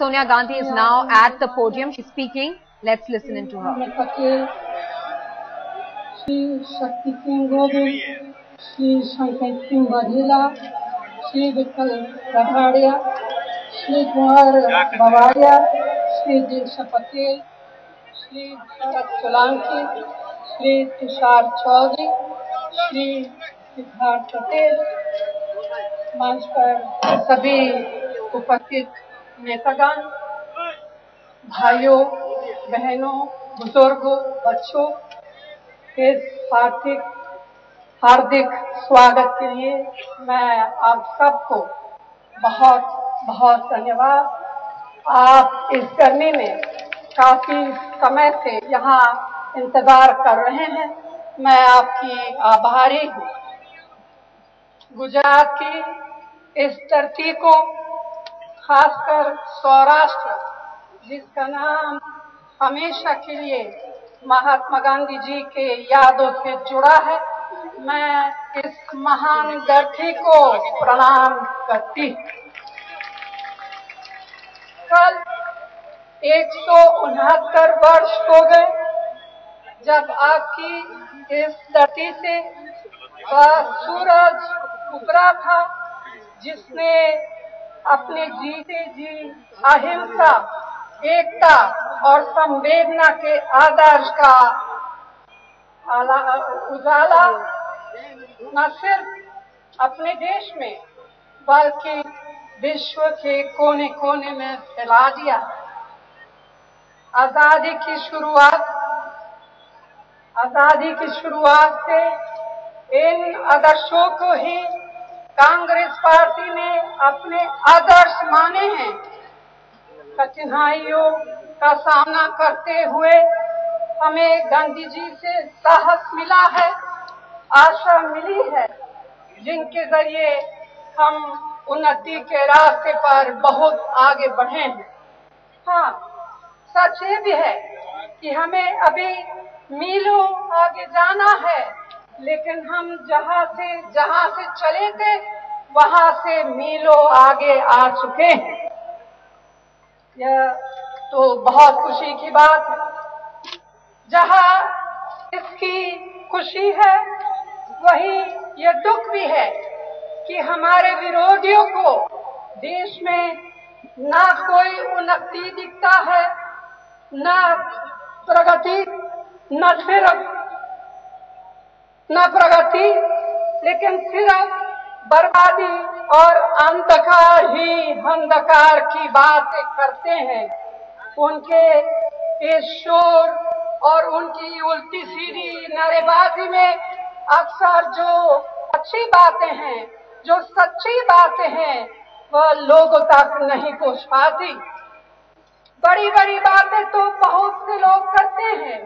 Sonia Gandhi is now at the podium. She's speaking. Let's listen into her. Shri Shakti Singh Govind, Shri Shankar Singh Badhila, Shri Vittal Rabhadia, Shri Kumar Bavadia, Shri Dilsha Patel, Shri Bharat Solanki, Shri Tushar Chaudhary, Shri Siddharth Patel, मंच पर सभी उपस्थित नेतागण, भाइयों, बहनों, बुजुर्गों, बच्चों, इस हार्दिक स्वागत के लिए मैं आप सबको बहुत बहुत धन्यवाद। आप इस गर्मी में काफी समय से यहाँ इंतजार कर रहे हैं, मैं आपकी आभारी हूँ। गुजरात की इस धरती को, खासकर सौराष्ट्र, जिसका नाम हमेशा के लिए महात्मा गांधी जी के यादों से जुड़ा है, मैं इस महान धरती को प्रणाम करती हूँ। कल 169 वर्ष हो गए जब आपकी इस धरती से वह सूरज उभरा था जिसने अपने जीते जी अहिंसा, एकता और संवेदना के आदर्श का उजाला न सिर्फ अपने देश में बल्कि विश्व के कोने कोने में फैला दिया। आजादी की शुरुआत से इन आदर्शों को ही कांग्रेस पार्टी ने अपने आदर्श माने हैं। कठिनाइयों का सामना करते हुए हमें गांधी जी से साहस मिला है, आशा मिली है, जिनके जरिए हम उन्नति के रास्ते पर बहुत आगे बढ़े हैं। हाँ, सच ये भी है कि हमें अभी मीलों आगे जाना है, लेकिन हम जहाँ से चले थे वहाँ से मीलों आगे आ चुके हैं। यह तो बहुत खुशी की बात है। जहाँ इसकी खुशी है वही यह दुख भी है कि हमारे विरोधियों को देश में ना कोई उन्नति दिखता है, ना प्रगति, लेकिन सिर्फ बर्बादी और अंधकार की बातें करते हैं। उनके इस शोर और उनकी उल्टी सीधी नारेबाजी में अक्सर जो अच्छी बातें हैं, जो सच्ची बातें हैं, वह लोगों तक नहीं पहुंच पाती। बड़ी बड़ी बातें तो बहुत से लोग करते हैं,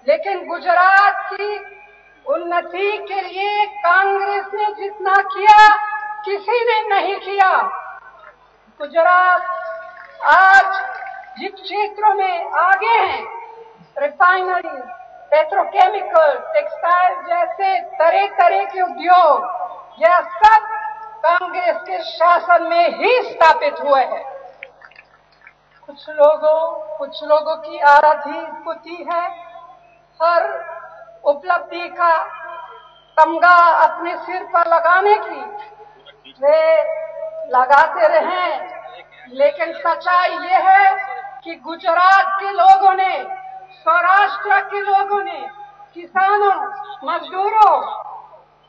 लेकिन गुजरात की उन्नति के लिए कांग्रेस ने जितना किया किसी ने नहीं किया। गुजरात आज जिन क्षेत्रों में आगे हैं, रिफाइनरी, पेट्रोकेमिकल, टेक्सटाइल जैसे तरह तरह के उद्योग, यह सब कांग्रेस के शासन में ही स्थापित हुए हैं। कुछ लोगों की आराधी होती है हर उपलब्धि का तमगा अपने सिर पर लगाने की, वे लगाते रहें, लेकिन सच्चाई ये है कि गुजरात के लोगों ने, सौराष्ट्र के लोगों ने, किसानों, मजदूरों,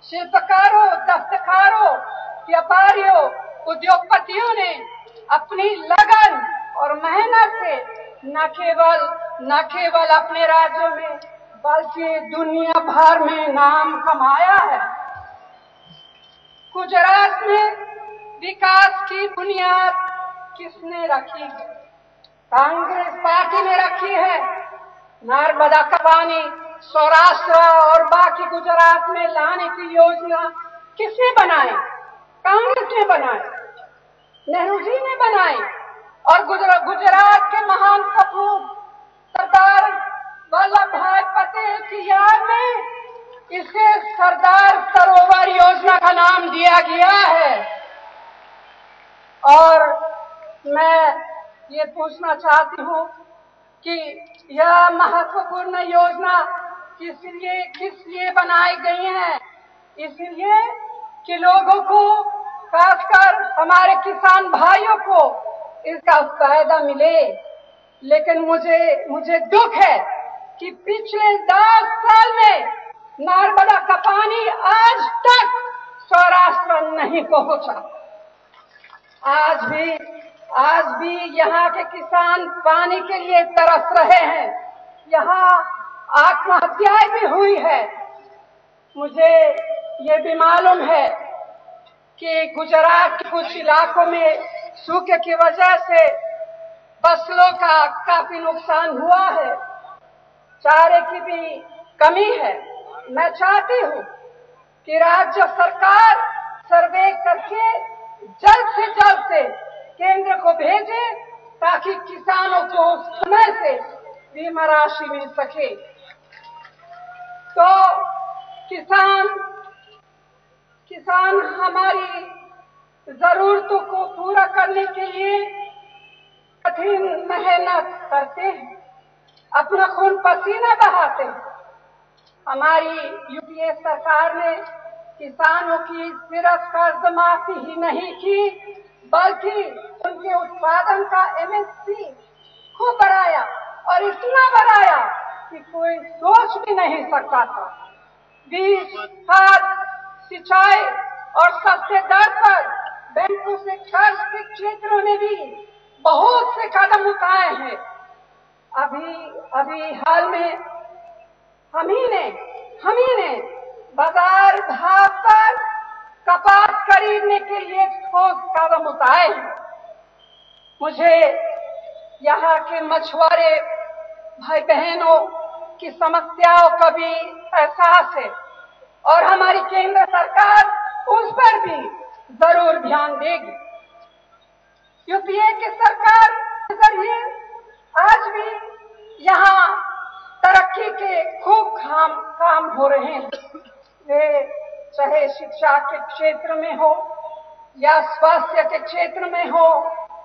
शिल्पकारों, दस्तकारों, व्यापारियों, उद्योगपतियों ने अपनी लगन और मेहनत से न केवल अपने राज्यों में बल्कि दुनिया भर में नाम कमाया है। गुजरात में विकास की बुनियाद किसने रखी है? कांग्रेस पार्टी ने रखी है। नर्मदा का पानी सौराष्ट्र और बाकी गुजरात में लाने की योजना किसने बनाई? कांग्रेस ने बनाई, नेहरू जी ने बनाई। और गुजरात के महान सपूत सरदार वल्लभ भाई पटेल की याद में इसे सरदार सरोवर योजना का नाम दिया गया है। और मैं ये पूछना चाहती हूँ कि यह महत्वपूर्ण योजना किस लिए बनाई गई है? इसलिए कि लोगों को, खासकर हमारे किसान भाइयों को इसका फायदा मिले। लेकिन मुझे दुख है कि पिछले 10 साल में नर्मदा का पानी आज तक सौराष्ट्र नहीं पहुंचा। आज भी यहाँ के किसान पानी के लिए तरस रहे हैं। यहाँ आत्महत्याएं भी हुई है। मुझे ये भी मालूम है कि गुजरात के कुछ इलाकों में सूखे की वजह से फसलों का काफी नुकसान हुआ है। चारे की भी कमी है। मैं चाहती हूँ कि राज्य सरकार सर्वे करके जल्द से केंद्र को भेजे ताकि किसानों को समय से बीमा राशि मिल सके। तो किसान हमारी जरूरतों को पूरा करने के लिए कठिन मेहनत करते हैं, अपना खून पसीना बहाते हैं। हमारी यूपीए सरकार ने किसानों की सिर्फ कर्ज माफी ही नहीं की, बल्कि उनके उत्पादन का एमएसपी खूब बढ़ाया और इतना बढ़ाया कि कोई सोच भी नहीं सकता था। बीज, खाद, सिंचाई और सस्ते दर पर बैंकों से कर्ज के क्षेत्रों में भी बहुत से कदम उठाए हैं। अभी हाल में हम ही ने बाजार भाव पर कपास खरीदने के लिए ठोस कदम उठाए हैं। मुझे यहाँ के मछुआरे भाई बहनों की समस्याओं का भी एहसास है और हमारी केंद्र सरकार उस पर भी जरूर ध्यान देगी। यूपीए की सरकार के जरिए आज भी यहाँ तरक्की के खूब काम हो रहे हैं। वे चाहे शिक्षा के क्षेत्र में हो या स्वास्थ्य के क्षेत्र में हो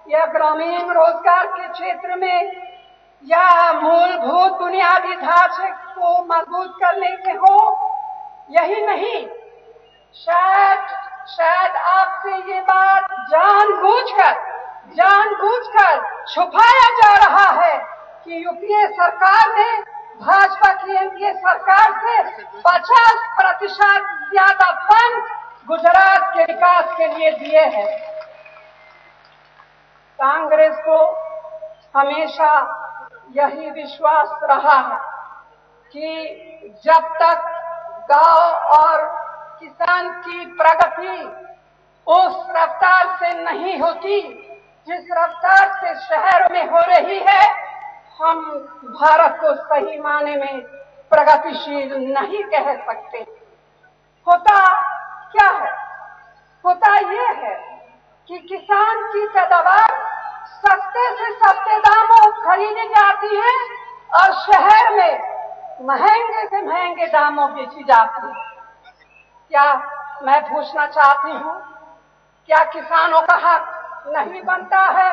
या ग्रामीण रोजगार के क्षेत्र में या मूलभूत बुनियादी ढांचे को मजबूत करने में हो। यही नहीं, शायद आपसे ये बात जानबूझकर छुपाया जा रहा है कि यूपीए सरकार ने भाजपा की एनडीए सरकार से 50% ज्यादा फंड गुजरात के विकास के लिए दिए हैं। कांग्रेस को हमेशा यही विश्वास रहा है कि जब तक गांव और किसान की प्रगति उस रफ्तार से नहीं होती जिस रफ्तार से शहरों में हो रही है, हम भारत को सही माने में प्रगतिशील नहीं कह सकते। होता क्या है? होता यह है कि किसान की पैदावार सस्ते से सस्ते दामों खरीदी जाती है और शहर में महंगे से महंगे दामों बेची जाती है। क्या मैं पूछना चाहती हूँ, क्या किसानों का हक नहीं बनता है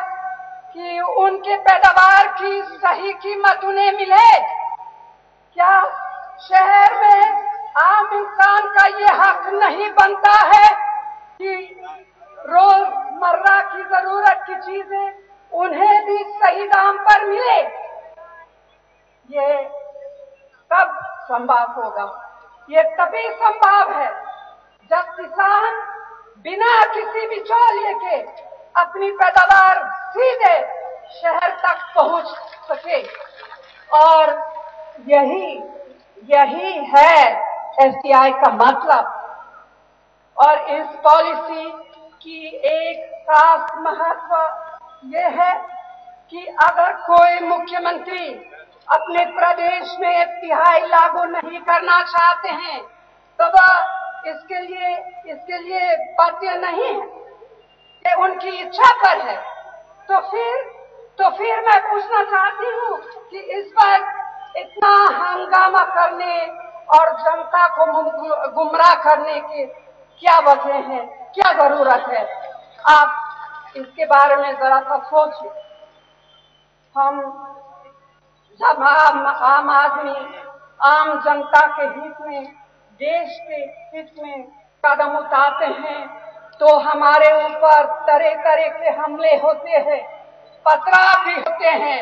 कि उनके पैदावार की सही कीमत उन्हें मिले? क्या शहर में आम इंसान का ये हक नहीं बनता है कि रोजमर्रा की जरूरत की चीजें उन्हें भी सही दाम पर मिले? ये कब संभव होगा? ये तभी संभव है जब किसान बिना किसी बिचौलिए के अपनी पैदावार सीधे शहर तक पहुंच सके। और यही है एफसीआई का मतलब। और इस पॉलिसी की एक खास महत्व यह है कि अगर कोई मुख्यमंत्री अपने प्रदेश में एफसीआई लागू नहीं करना चाहते हैं तो वह इसके लिए बाध्य नहीं है, ये उनकी इच्छा पर है। तो फिर मैं पूछना चाहती हूँ कि इस पर इतना हंगामा करने और जनता को गुमराह करने की क्या वजह है, क्या जरूरत है? इसके बारे में जरा सा सोचिए। हम जब आम आदमी, आम जनता के हित में, देश के हित में कदम उठाते हैं तो हमारे ऊपर तरह तरह के हमले होते हैं, पथराव भी होते हैं,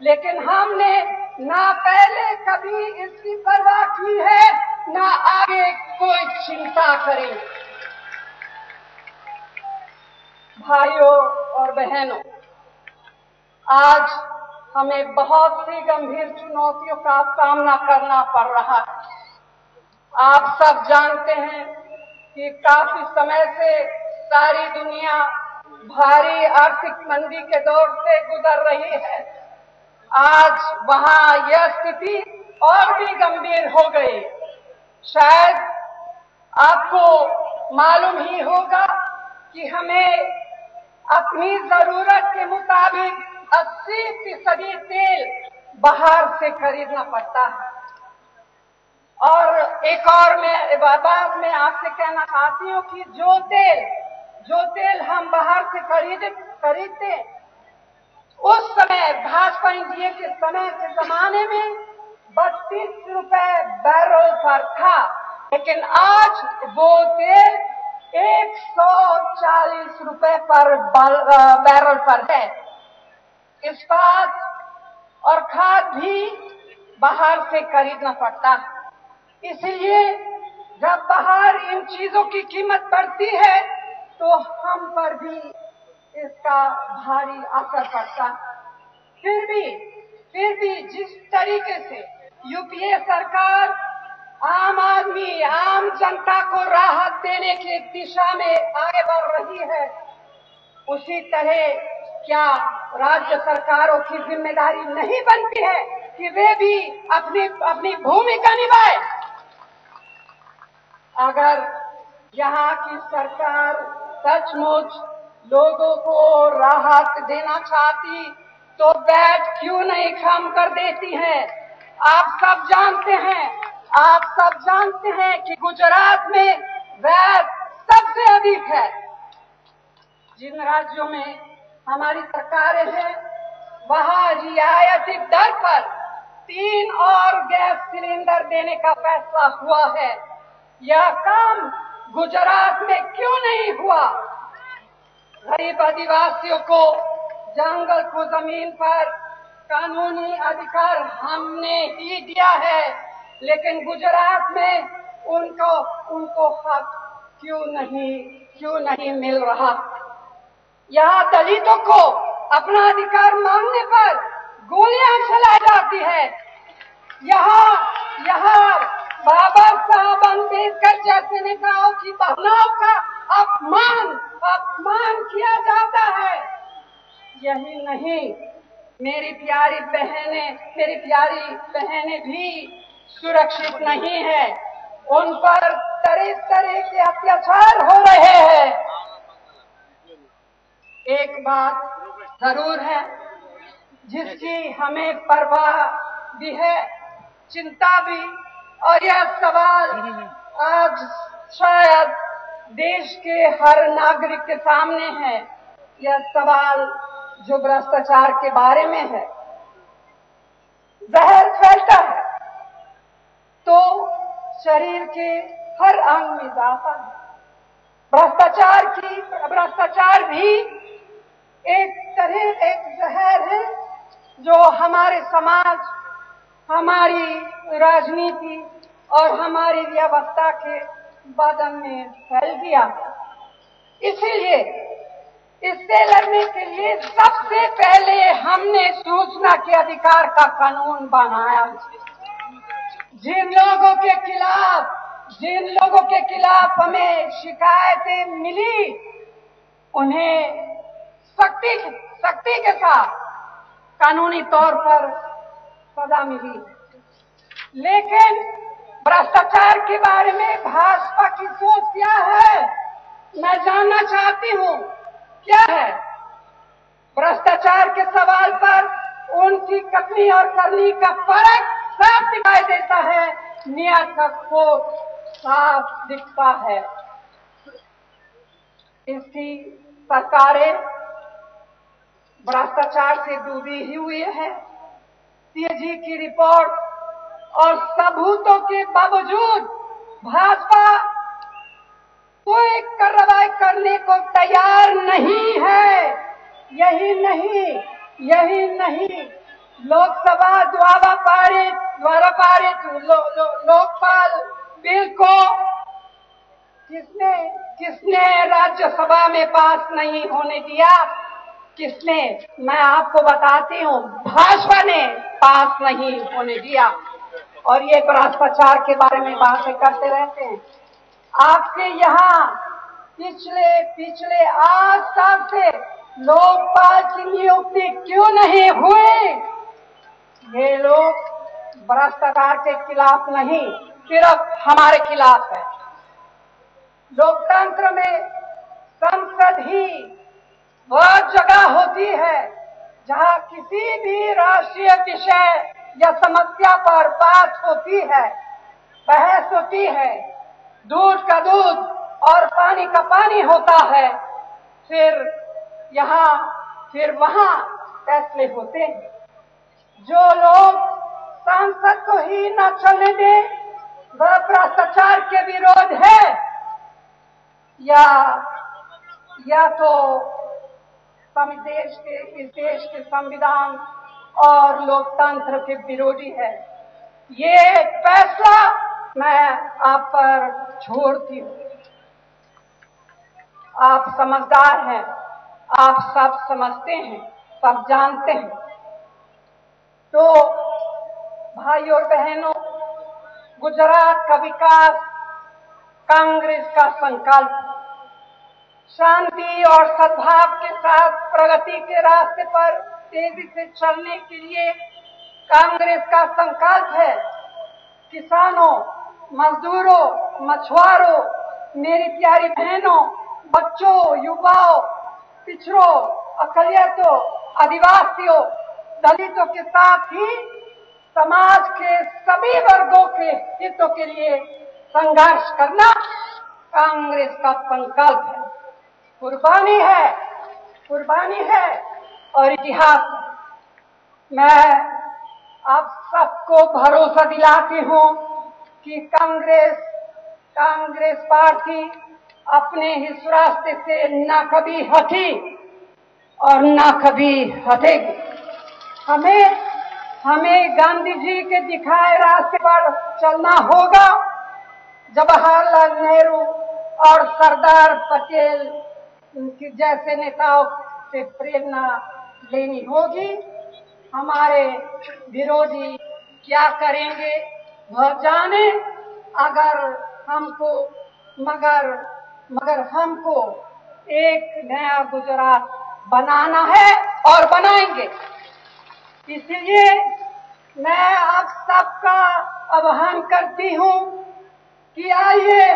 लेकिन हमने ना पहले कभी इसकी परवाह की है, ना आगे कोई चिंता करे। भाइयों और बहनों, आज हमें बहुत सी गंभीर चुनौतियों का सामना करना पड़ रहा है। आप सब जानते हैं कि काफी समय से सारी दुनिया भारी आर्थिक मंदी के दौर से गुजर रही है। आज वहां यह स्थिति और भी गंभीर हो गई। शायद आपको मालूम ही होगा कि हमें अपनी जरूरत के मुताबिक 80% तेल बाहर से खरीदना पड़ता है। और एक और मैं बात में आपसे कहना चाहती हूँ कि जो तेल हम बाहर से खरीदते उस समय भाजपा एनडीए के समय के जमाने में 32 रुपए बैरल पर था, लेकिन आज वो तेल 140 रुपए पर बैरल पर है। इस्पात और खाद भी बाहर से खरीदना पड़ता है। इसलिए जब बाहर इन चीजों की कीमत बढ़ती है तो हम पर भी इसका भारी असर पड़ता है। फिर भी जिस तरीके से यूपीए सरकार आम आदमी, आम जनता को राहत देने की दिशा में आगे बढ़ रही है, उसी तरह क्या राज्य सरकारों की जिम्मेदारी नहीं बनती है कि वे भी अपनी भूमिका निभाए? अगर यहाँ की सरकार सचमुच लोगों को राहत देना चाहती तो वैट क्यों नहीं कम कर देती है? आप सब जानते हैं कि गुजरात में वैट सबसे अधिक है। जिन राज्यों में हमारी सरकारें हैं वहां रियायती दर पर 3 और गैस सिलेंडर देने का फैसला हुआ है। यह काम गुजरात में क्यों नहीं हुआ? गरीब आदिवासियों को जंगल को जमीन पर कानूनी अधिकार हमने ही दिया है, लेकिन गुजरात में उनको हक क्यों नहीं मिल रहा? यहाँ दलितों को अपना अधिकार मांगने पर गोलियां चलाई जाती है। यहाँ बाबा साहब अम्बेडकर जैसे नेताओं की भावनाओं का अपमान किया जाता है। यही नहीं, मेरी प्यारी बहनें भी सुरक्षित नहीं है। उन पर तरह तरह के अत्याचार हो रहे हैं। एक बात जरूर है जिसकी हमें परवाह भी है, चिंता भी, और यह सवाल आज शायद देश के हर नागरिक के सामने है। यह सवाल जो भ्रष्टाचार के बारे में है। जहर फैलता है तो शरीर के हर अंग में जाता है। भ्रष्टाचार भी एक जहर है जो हमारे समाज, हमारी राजनीति और हमारी व्यवस्था के बदन में फैल गया। इसीलिए इससे लड़ने के लिए सबसे पहले हमने सूचना के अधिकार का कानून बनाया। जिन लोगों के खिलाफ हमें शिकायतें मिली उन्हें सख्ती के साथ कानूनी तौर पर सजा मिली। लेकिन भ्रष्टाचार के बारे में भाजपा की सोच क्या है, मैं जानना चाहती हूँ। क्या है? भ्रष्टाचार के सवाल पर उनकी कथनी और करनी का फर्क साफ दिखाई देता है। नियत का खोट साफ दिखता है। इसकी सरकारें भ्रष्टाचार से डूबी हुई है। सीएजी की रिपोर्ट और सबूतों के बावजूद भाजपा कोई कार्रवाई करने को तैयार नहीं है। यही नहीं, लोकसभा द्वारा पारित लोकपाल बिल को किसने राज्यसभा में पास नहीं होने दिया? किसने? मैं आपको बताती हूँ, भाजपा ने पास नहीं होने दिया। और ये भ्रष्टाचार के बारे में बातें करते रहते हैं। आपके यहाँ पिछले 8 साल से लोकपाल की नियुक्ति क्यों नहीं हुई? ये लोग भ्रष्टाचार के खिलाफ नहीं, सिर्फ हमारे खिलाफ है। लोकतंत्र में संसद ही वह जगह होती है जहां किसी भी राष्ट्रीय विषय या समस्या पर बात होती है, बहस होती है, दूध का दूध और पानी का पानी होता है, फिर वहां फैसले होते हैं। जो लोग संसद को ही न चलने दे, वह भ्रष्टाचार के विरोध है या तो इस देश के संविधान और लोकतंत्र के विरोधी है। ये फैसला मैं आप पर छोड़ती हूँ। आप समझदार हैं, आप सब समझते हैं, सब जानते हैं। तो भाई और बहनों, गुजरात का विकास कांग्रेस का संकल्प, शांति और सद्भाव के साथ प्रगति के रास्ते पर तेजी से चलने के लिए कांग्रेस का संकल्प है। किसानों, मजदूरों, मछुआरों, मेरी प्यारी बहनों, बच्चों, युवाओं, पिछड़ों, अकलियतों, आदिवासियों, दलितों के साथ ही समाज के सभी वर्गों के हितों के लिए संघर्ष करना कांग्रेस का संकल्प है। कुर्बानी है और इतिहास है। मैं आप सबको भरोसा दिलाती हूँ कि कांग्रेस पार्टी अपने इस रास्ते से न कभी हटी और न कभी हटेगी। हमें गांधी जी के दिखाए रास्ते पर चलना होगा। जवाहरलाल नेहरू और सरदार पटेल उनके जैसे नेताओं से प्रेरणा लेनी होगी। हमारे विरोधी क्या करेंगे वह जाने, मगर हमको एक नया गुजरात बनाना है और बनाएंगे। इसलिए मैं आप सबका आह्वान करती हूँ कि आइए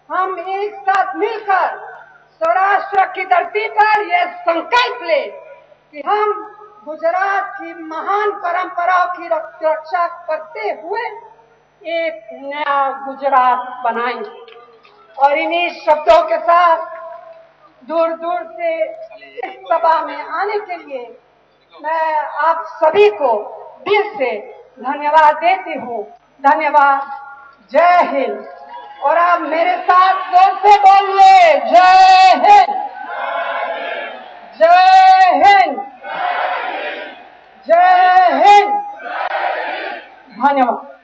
हम एक साथ मिलकर सौराष्ट्र की धरती पर यह संकल्प ले कि हम गुजरात की महान परंपराओं की रक्षा करते हुए एक नया गुजरात बनाएंगे। और इन्हीं शब्दों के साथ दूर दूर से इस सभा में आने के लिए मैं आप सभी को दिल से धन्यवाद देती हूँ। धन्यवाद। जय हिंद। और आप मेरे साथ जोर से बोलिए, जय हिंद, जय हिंद, जय हिंद। धन्यवाद।